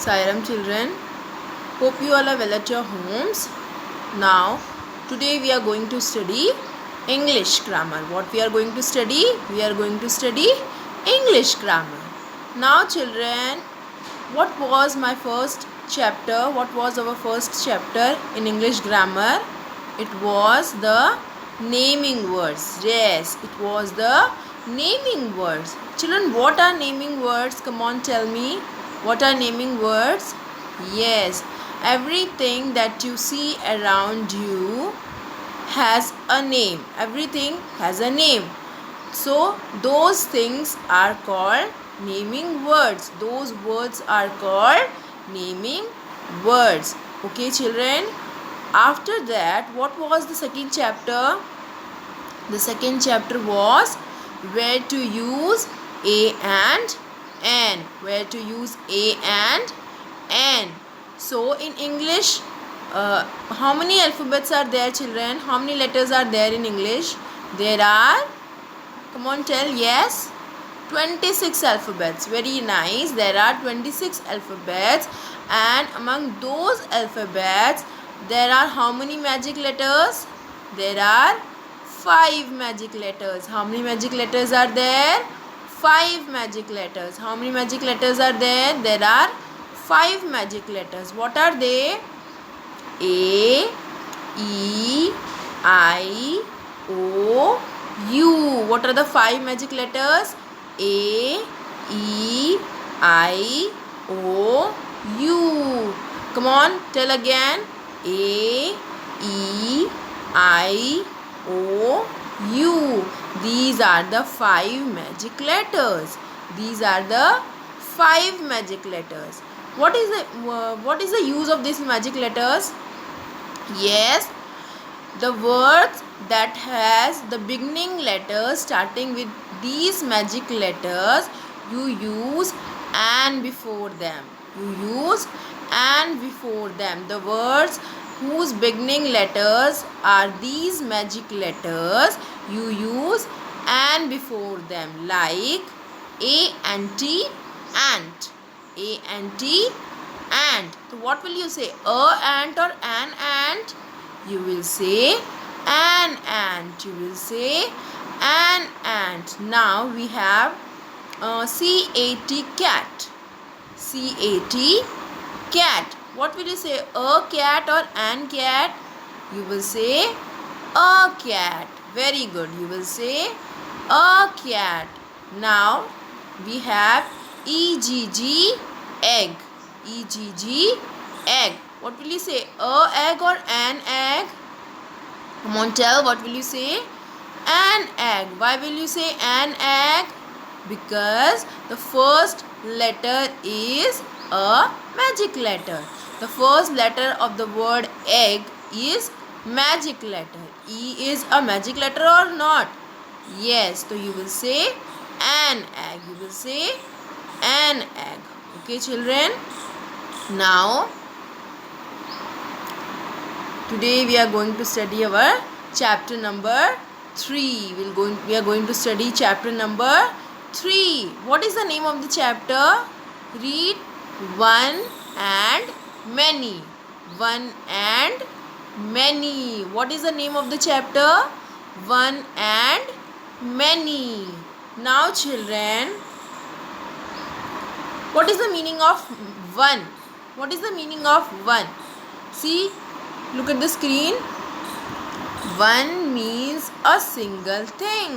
Sairam children, hope you all are well at your homes. Now, today we are going to study English grammar. What we are going to study? We are going to study English grammar. Now children, what was my first chapter? What was our first chapter in English grammar? It was the naming words. Yes, it was the naming words. Children, what are naming words? Come on, tell me. What are naming words? Yes, everything that you see around you has a name. Everything has a name. So, those things are called naming words. Those words are called naming words. Okay, children. After that, what was the second chapter? The second chapter was where to use A and N. Where to use A and N. So in English, how many alphabets are there, children? How many letters are there in English? There are, come on tell, yes, 26 alphabets. Very nice. There are 26 alphabets, and among those alphabets there are how many magic letters? There are 5 magic letters. How many magic letters are there? 5 magic letters. How many magic letters are there? There are 5 magic letters. What are they? A, E, I, O, U. What are the 5 magic letters? A, E, I, O, U. Come on, tell again. A, E, I, O, U. These are the 5 magic letters. These are the 5 magic letters. What is the use of these magic letters? Yes, the words that has the beginning letters starting with these magic letters, you use and before them. You use and before them. The words whose beginning letters are these magic letters, you use and before them, like A and T, ant. A and T, ant. So what will you say? A ant or an ant? You will say an ant. You will say an ant. Now we have C-A-T, cat. C-A-T, cat. What will you say? A cat or an cat? You will say a cat. Very good. You will say a cat. Now we have E-G-G, egg. E-G-G, egg. What will you say? A egg or an egg? Come on, tell. What will you say? An egg. Why will you say an egg? Because the first letter is a magic letter. The first letter of the word egg is magic letter. E is a magic letter or not? Yes. So you will say an egg. You will say an egg. Okay, children. Now, today we are going to study our chapter number 3. We are going to study chapter number 3. What is the name of the chapter? Read one and many. One and many. What is the name of the chapter? One and many. Now, children, what is the meaning of one? What is the meaning of one? See, look at the screen. One means a single thing.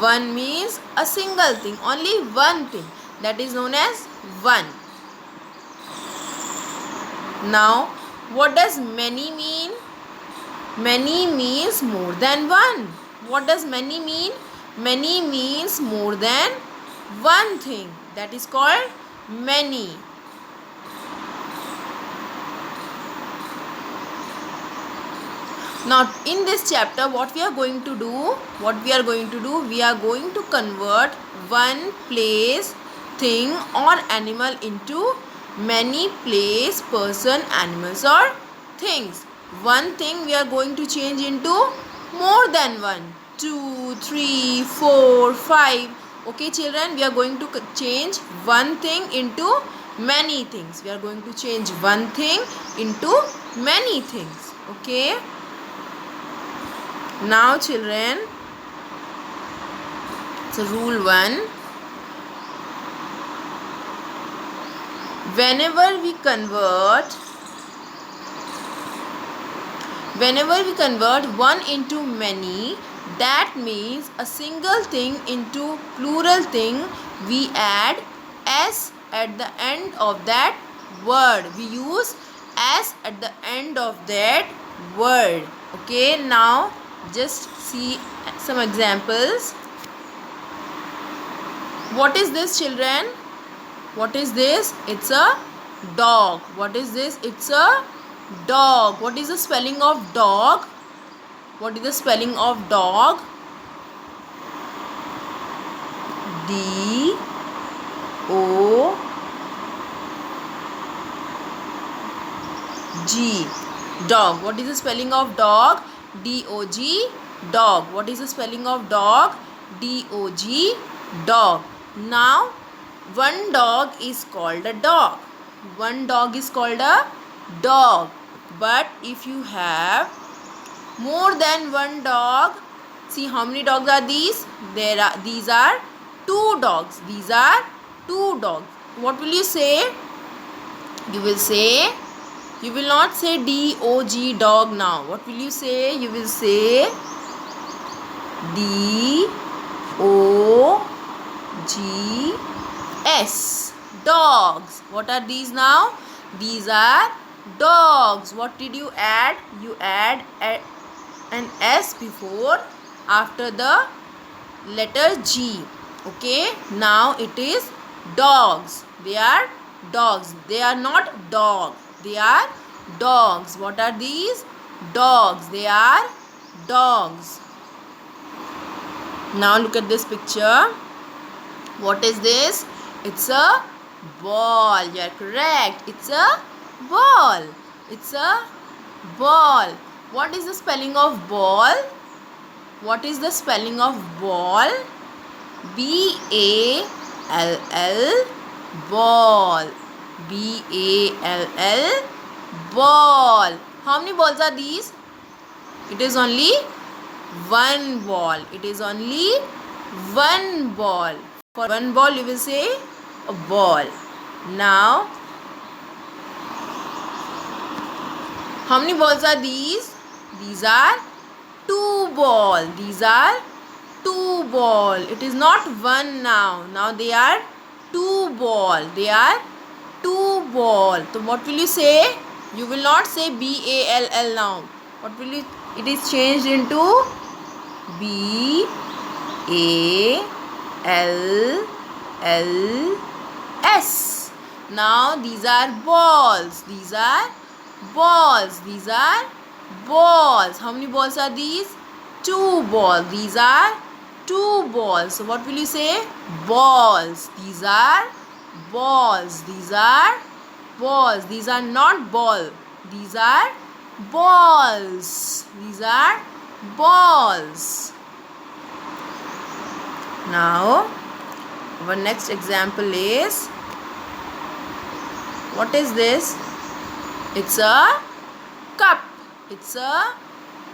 One means a single thing. Only one thing. That is known as one. Now, what does many mean? Many means more than one. What does many mean? Many means more than one thing. That is called many. Now in this chapter, what we are going to do? We are going to convert one place, thing or animal into many place, person, animals or things. One thing we are going to change into more than one. 2, 3, 4, 5. Okay children, we are going to change one thing into many things. We are going to change one thing into many things. Okay. Now children, so rule 1. Whenever we convert one into many, that means a single thing into plural thing, we add s at the end of that word. We use s at the end of that word. Okay, now just see some examples. What is this, children? What is this? It's a dog. What is this? It's a dog. What is the spelling of dog? What is the spelling of dog? D O G. Dog. What is the spelling of dog? D O G. Dog. What is the spelling of dog? D O G. Dog. Now one dog is called a dog. One dog is called a dog. But if you have more than one dog, see how many dogs are these? These are 2 dogs. These are 2 dogs. What will you say? You will not say D-O-G dog now. What will you say? You will say D-O-G-S. Dogs. What are these now? These are dogs. What did you add? You add an S before after the letter G. Okay. Now it is dogs. They are dogs. They are not dog. They are dogs. What are these? Dogs. They are dogs. Now look at this picture. What is this? It's a ball. You are correct. It's a ball. It's a ball. What is the spelling of ball? What is the spelling of ball? B-A-L-L. Ball. B-A-L-L. Ball. How many balls are these? It is only one ball. It is only one ball. For one ball you will say a ball. Now how many balls are these? These are 2 balls. These are 2 balls. It is not one now. Now they are 2 balls. They are 2 balls. So what will you say? You will not say B-A-L-L now. What will you? It is changed into B-A-L-L-S. Now these are balls. These are balls. These are balls. How many balls are these? 2 balls. These are 2 balls. So what will you say? Balls. These are balls. These are balls. These are not ball. These are balls. These are balls. Now our next example is, what is this? It's a cup. It's a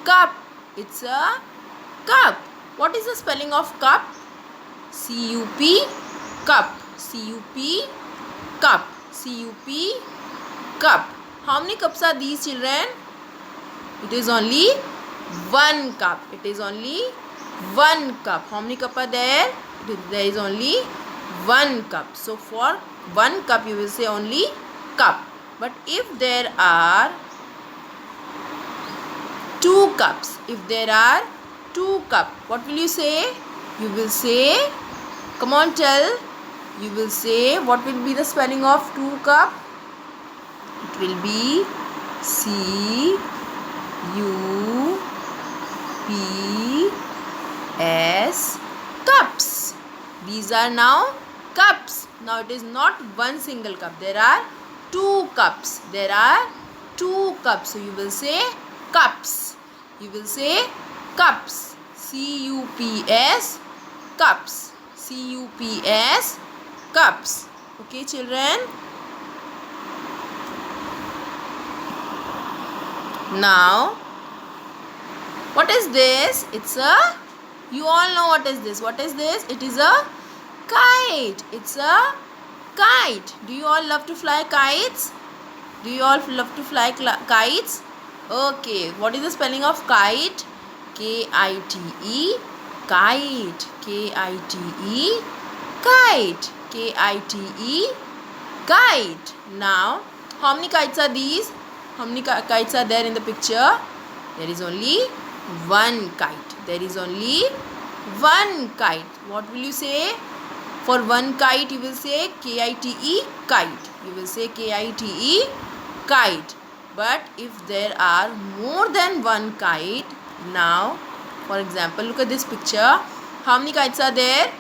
cup. It's a cup. What is the spelling of cup? C-U-P. Cup. C-U-P. Cup. C-U-P. Cup. How many cups are these, children? It is only one cup. It is only one cup. How many cups are there? There is only one cup. So for one cup you will say only cup. But if there are 2 cups, if there are 2 cups, what will you say? You will say, come on tell. You will say, what will be the spelling of 2 cup? It will be C-U-P-S. Cups. These are now cups. Now it is not one single cup. There are 2 cups. There are 2 cups. So you will say cups. You will say cups. C-U-P-S. Cups. C-U-P-S. Cups. Okay, children. Now, what is this? It's a, you all know what is this. What is this? It is a kite. It's a kite. Do you all love to fly kites? Do you all love to fly kites? Okay. What is the spelling of kite? K-I-T-E. Kite. K-I-T-E. Kite. K-I-T-E. Kite. Now, how many kites are these? How many kites are there in the picture? There is only one kite. There is only one kite. What will you say? For one kite, you will say K-I-T-E, kite. You will say K-I-T-E, kite. But if there are more than one kite, now, for example, look at this picture. How many kites are there?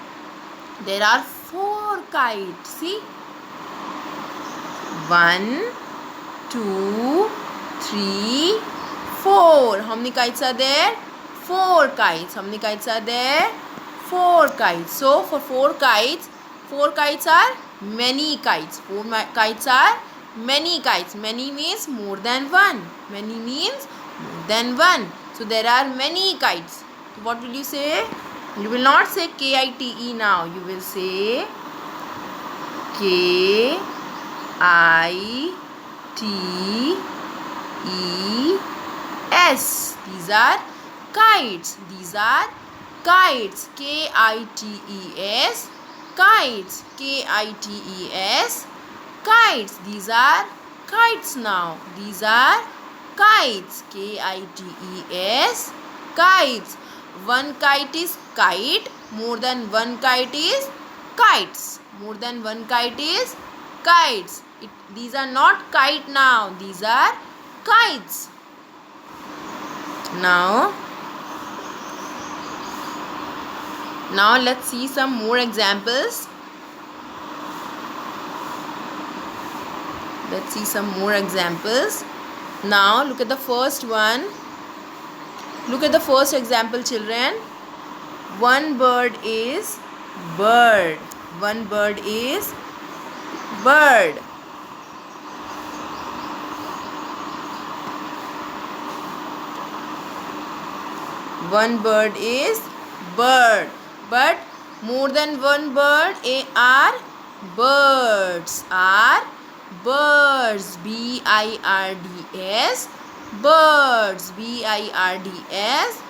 There are 4 kites. See? 1, 2, 3, 4. How many kites are there? 4 kites. How many kites are there? 4 kites. So for 4 kites are many kites. 4 kites are many kites. Many means more than one. Many means more than one. So there are many kites. So what will you say? You will not say K-I-T-E now. You will say K-I-T-E-S. These are kites. These are kites. K-I-T-E-S. Kites. K-I-T-E-S. Kites. These are kites now. These are kites. K-I-T-E-S. Kites. One kite is kite. More than one kite is kites. More than one kite is kites. These are not kite now. These are kites. Now let's see some more examples. Let's see some more examples. Now look at the first one. Look at the first example, children. One bird is bird. One bird is bird. One bird is bird. But more than one bird are birds. Are birds. B-I-R-D-S. Birds. B-I-R-D-S.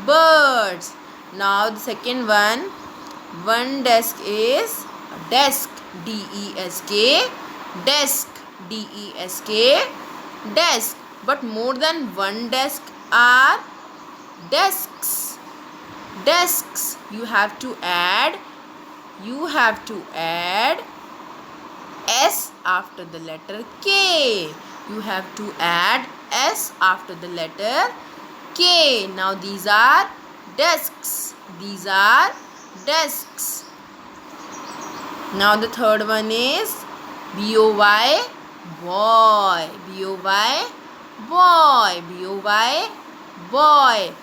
Birds. Now the second one. One desk is desk. D-E-S-K. Desk. D-E-S-K. Desk. But more than one desk are desks. Desks. You have to add S after the letter K. You have to add S after the letter K. Now these are desks. These are desks. Now the third one is B-O-Y, boy. B-O-Y, boy. B-O-Y, boy.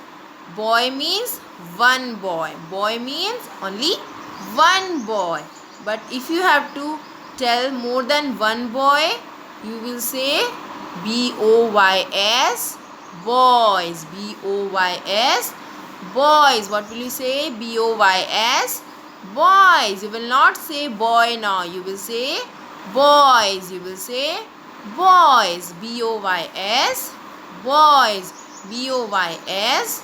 Boy means one boy. Boy means only one boy. But if you have to tell more than one boy, you will say B-O-Y-S, boys. B-O-Y-S, boys. What will you say? B-O-Y-S, boys. You will not say boy now. You will say boys. You will say boys. B-O-Y-S, boys. B-O-Y-S,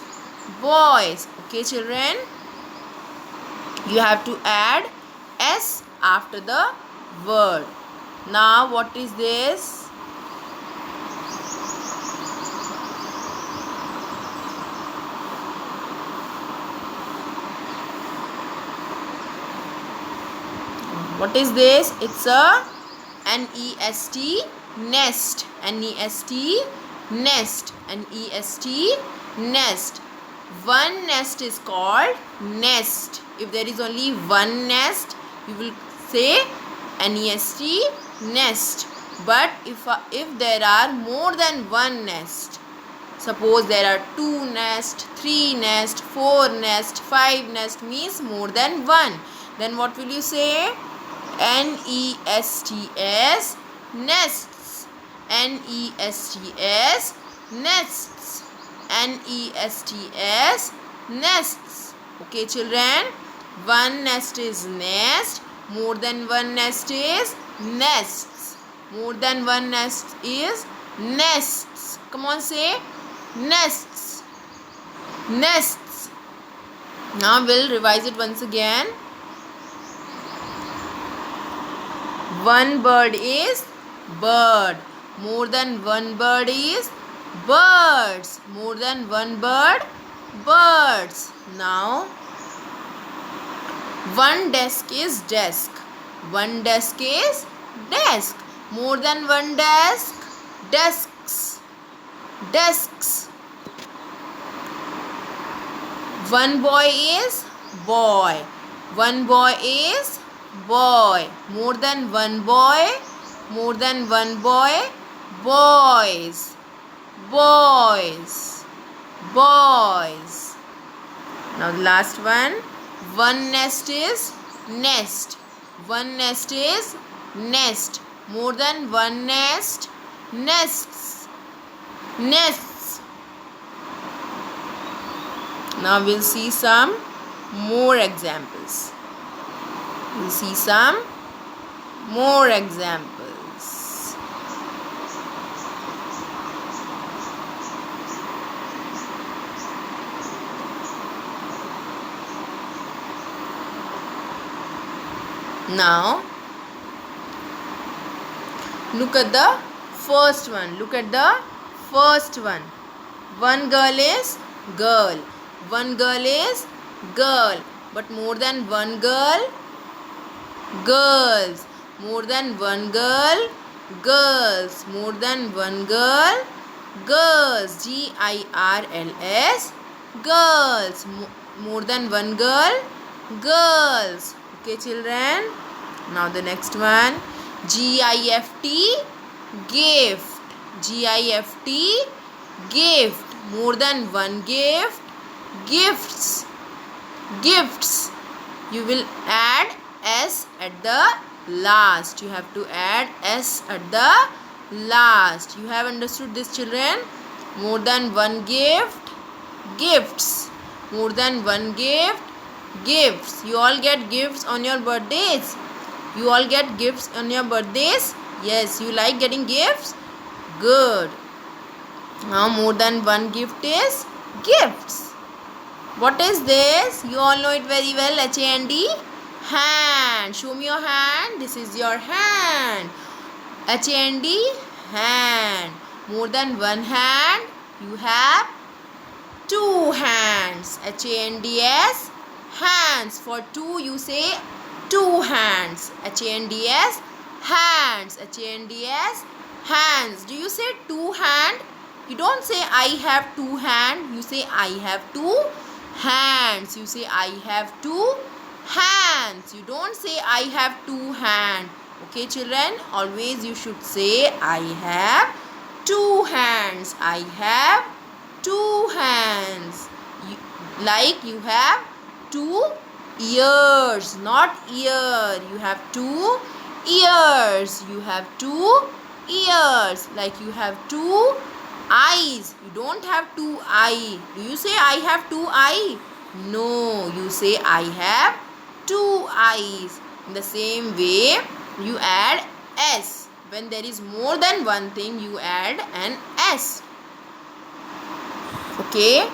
boys. Okay, children? You have to add S after the word. Now, what is this? What is this? It's a N-E-S-T, nest. N-E-S-T, nest. N-E-S-T, nest. One nest is called nest. If there is only one nest, you will say N-E-S-T, nest. But if there are more than one nest, suppose there are 2 nests, 3 nests, 4 nests, 5 nests, means more than one, then what will you say? N-E-S-T-S, nests. N-E-S-T-S, nests. N-E-S-T-S, nests. Okay, children. One nest is nest. More than one nest is nests. More than one nest is nests. Come on, say nests. Nests. Now we'll revise it once again. One bird is bird. More than one bird is birds. More than one bird, birds. Now, one desk is desk. One desk is desk. More than one desk, desks. Desks. One boy is boy. One boy is boy. More than one boy, more than one boy, boys. Boys. Boys. Now the last one. One nest is nest. One nest is nest. More than one nest, nests. Nests. Now we'll see some more examples. We'll see some more examples. Now, look at the first one. Look at the first one. One girl is girl. One girl is girl. But more than one girl, girls. More than one girl, girls. More than one girl, girls. G-I-R-L-S. Girls. More than one girl, girls. Okay, children. Now the next one. G-I-F-T, gift. G-I-F-T, gift. More than one gift, gifts. Gifts. You will add S at the last. You have to add S at the last. You have understood this, children? More than one gift, gifts. More than one gift, gifts. You all get gifts on your birthdays. You all get gifts on your birthdays. Yes, you like getting gifts? Good. Now more than one gift is gifts. What is this? You all know it very well. H-A-N-D. Hand. Show me your hand. This is your hand. H-A-N-D. Hand. More than one hand, you have two hands. H-A-N-D-S. Hands. For two, you say two hands. H-A-N-D-S. Hands. H-A-N-D-S. Hands. Do you say two hand? You don't say I have two hand. You say I have two hands. You say I have two hands. You don't say I have two hand. Okay, children? Always you should say I have two hands. I have two hands. Like you have two ears, not ear. You have two ears. You have two ears. Like you have two eyes. You don't have two eye. Do you say I have two eye? No, you say I have two eyes. In the same way, you add S. When there is more than one thing, you add an S. Okay.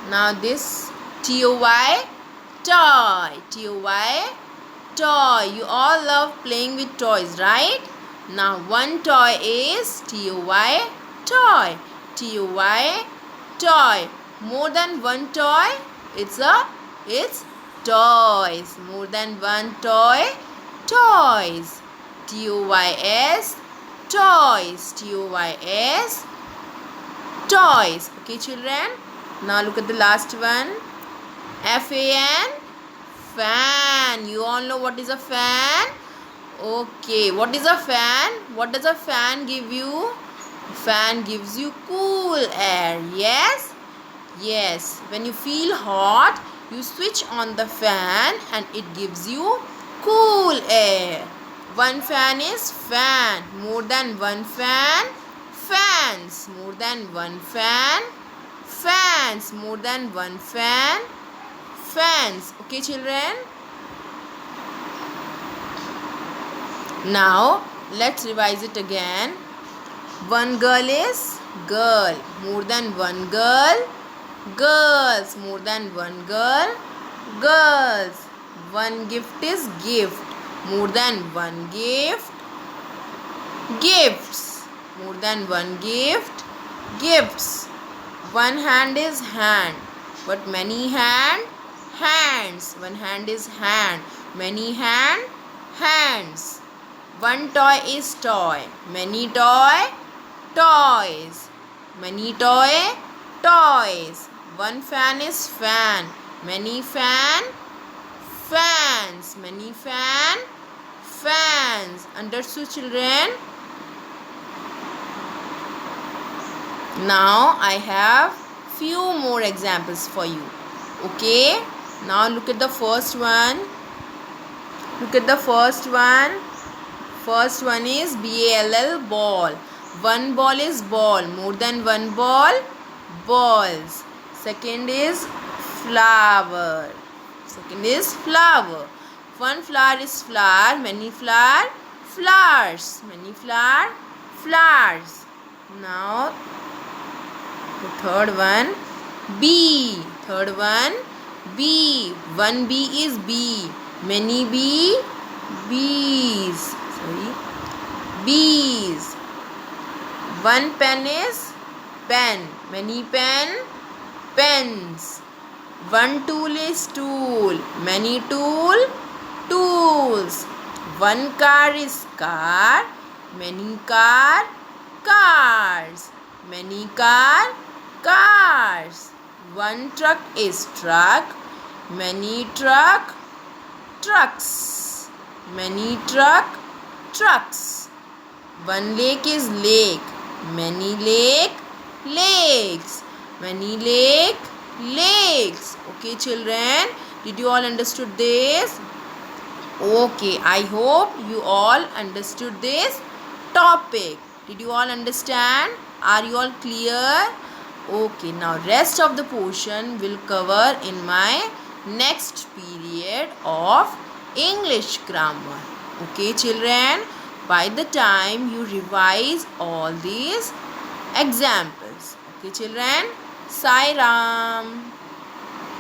Now this T-O-Y, toy. T-O-Y, toy. You all love playing with toys, right? Now one toy is T-O-Y, toy. T-O-Y, toy. More than one toy, it's toys. More than one toy, toys. T-O-Y-S, toys. T-O-Y-S, toys. Okay, children? Now look at the last one. F-A-N, fan. You all know what is a fan? Okay, what is a fan? What does a fan give you? Fan gives you cool air. Yes? Yes. When you feel hot, you switch on the fan and it gives you cool air. One fan is fan. More than one fan, fans. More than one fan. Fans. More than one fan. Fans. Okay, children. Now let's revise it again. One girl is girl. More than one girl. Girls. More than one girl. Girls. One gift is gift. More than one gift. Gifts. More than one gift. Gifts. One hand is hand. But many hand. Hands. One hand is hand. Many hand. Hands. One toy is toy. Many toy. Toys. Many toy. Toys. One fan is fan. Many fan. Fans. Many fan. Fans. Understood, children? Now I have few more examples for you. Okay. Now look at the first one. Look at the first one. First one is BALL, ball. One ball is ball. More than one ball. Balls. Second is flower. Second is flower. One flower is flower. Many flower. Flowers. Many flower. Flowers. Now the third one, bee. Third one, bee. One bee is bee. Many bee. Bees. Sorry. Bees. One pen is pen. Many pen. Pens. One tool is tool. Many tool. Tools. One car is car. Many car. Cars. Many car. Cars. One truck is truck. Many truck. Trucks. Many truck. Trucks. One lake is lake. Many lake. Lakes. Many lake. Lakes. Okay, children, did you all understood this? Okay, I hope you all understood this topic. Did you all understand? Are you all clear? Okay, now rest of the portion will cover in my next period of English grammar. Okay, children, by the time you revise all these examples. Okay, children, Sai Ram.